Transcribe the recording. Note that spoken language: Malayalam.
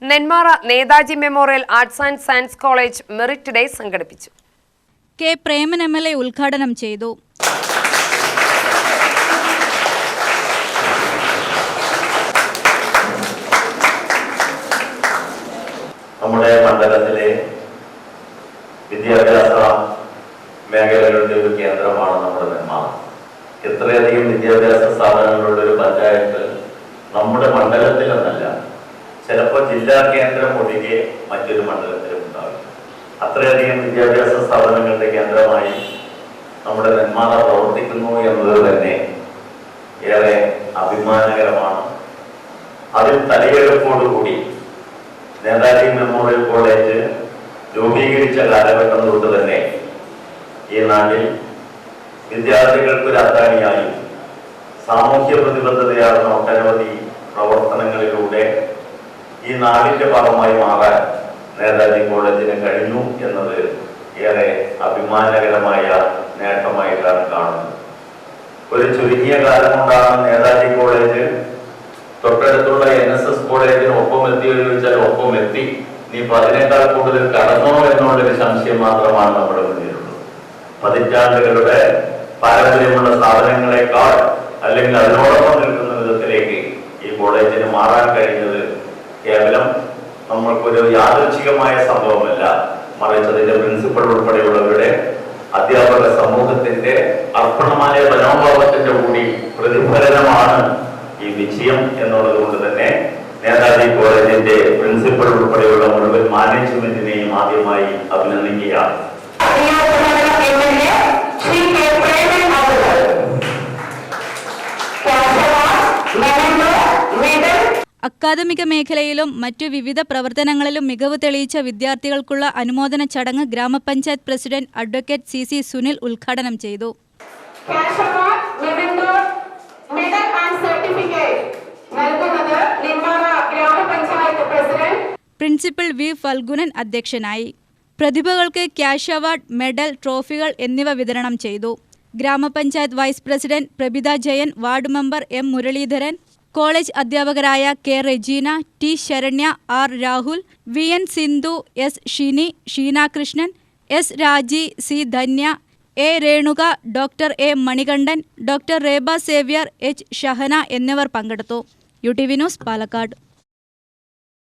Nenmara Netaji memorial arts and science college merit day സംഘടിപ്പിച്ചു. കെ പ്രേമൻ MLA ഉദ്ഘാടനം ചെയ്തു. നമ്മുടെ മണ്ഡലത്തിലെ വിദ്യാഭ്യാസ മേഖലകളുടെ ഒരു കേന്ദ്രമാണ് നമ്മുടെ നെന്മാറ. എത്രയധികം വിദ്യാഭ്യാസ സ്ഥാപനങ്ങളുടെ ഒരു പഞ്ചായത്ത് നമ്മുടെ മണ്ഡലത്തിൽ എന്നല്ല, ചിലപ്പോൾ ജില്ലാ കേന്ദ്രം ഒഴികെ മറ്റൊരു മണ്ഡലത്തിലും ഉണ്ടാകും. അത്രയധികം വിദ്യാഭ്യാസ സ്ഥാപനങ്ങളുടെ കേന്ദ്രമായി നമ്മുടെ നെന്മാറ പ്രവർത്തിക്കുന്നു എന്നത് തന്നെ ഏറെ അഭിമാനകരമാണ്. അതിൽ തലയെടുപ്പോടുകൂടി നേതാജി മെമ്മോറിയൽ കോളേജ് രൂപീകരിച്ച കാലഘട്ടം തൊട്ട് തന്നെ ഈ നാട്ടിൽ വിദ്യാർത്ഥികൾക്കൊരു അത്താണിയായും സാമൂഹ്യ പ്രതിബദ്ധതയാർന്ന ഒട്ടനവധി പ്രവർത്തനങ്ങളിലൂടെ ഈ നാടിന്റെ ഭാഗമായി മാറാൻ നേതാജി കോളേജിന് കഴിഞ്ഞു എന്നത് ഏറെ അഭിമാനകരമായ നേട്ടമായിട്ടാണ് കാണുന്നത്. ഒരു ചുരുങ്ങിയ കാലം കൊണ്ടാണ് നേതാജി കോളേജ് തൊട്ടടുത്തുള്ള NSS കോളേജിന് ഒപ്പം എത്തിയെന്ന് ചോദിച്ചാൽ ഒപ്പം എത്തി. നീ അതിനേക്കാൾ കൂടുതൽ കടന്നോ എന്നുള്ളൊരു സംശയം മാത്രമാണ് നമ്മുടെ മുന്നിലുള്ളത്. പതിറ്റാണ്ടുകളുടെ പാരമ്പര്യമുള്ള സ്ഥാപനങ്ങളെക്കാൾ അല്ലെങ്കിൽ അതിനോടൊപ്പം നിൽക്കുന്ന വിധത്തിലേക്ക് ഈ കോളേജിന് മാറാൻ കഴിഞ്ഞത് കേവലം നമ്മൾക്കൊരു യാദൃച്ഛികമായ സംഭവമല്ല, മറിച്ച് അതിന്റെ പ്രിൻസിപ്പൽ ഉൾപ്പെടെയുള്ളവരുടെ അധ്യാപക സമൂഹത്തിന്റെ അർപ്പണമായ മനോഭാവത്തിന്റെ കൂടി പ്രതിഫലനമാണ് ഈ വിജയം എന്നുള്ളത് കൊണ്ട് തന്നെ നേതാജി കോളേജിന്റെ പ്രിൻസിപ്പൽ ഉൾപ്പെടെയുള്ള മുഴുവൻ മാനേജ്മെന്റിനെയും ആദ്യമായി അഭിനന്ദിക്കുകയാണ്. അക്കാദമിക മേഖലയിലും മറ്റു വിവിധ പ്രവർത്തനങ്ങളിലും മികവ് തെളിയിച്ച വിദ്യാർത്ഥികൾക്കുള്ള അനുമോദന ചടങ്ങ് ഗ്രാമപഞ്ചായത്ത് പ്രസിഡന്റ് അഡ്വക്കേറ്റ് CC സുനിൽ ഉദ്ഘാടനം ചെയ്തു. പ്രിൻസിപ്പൽ V ഫൽഗുനൻ അധ്യക്ഷനായി. പ്രതിഭകൾക്ക് ക്യാഷ് അവാർഡ്, മെഡൽ, ട്രോഫികൾ എന്നിവ വിതരണം ചെയ്തു. ഗ്രാമപഞ്ചായത്ത് vice president Prabhitha Jayan, ward member M Muraleedharan, college അധ്യാപകരായ K Regina, T Saranya, R Rahul, VN Sindhu, S Shini, Sheena Krishnan, S Raji, C Dhanya, A Renuka, doctor A Manikandan, doctor Reba Xavier, H Shahana എന്നിവർ പങ്കെടുത്തു. UTV news, Palakkad.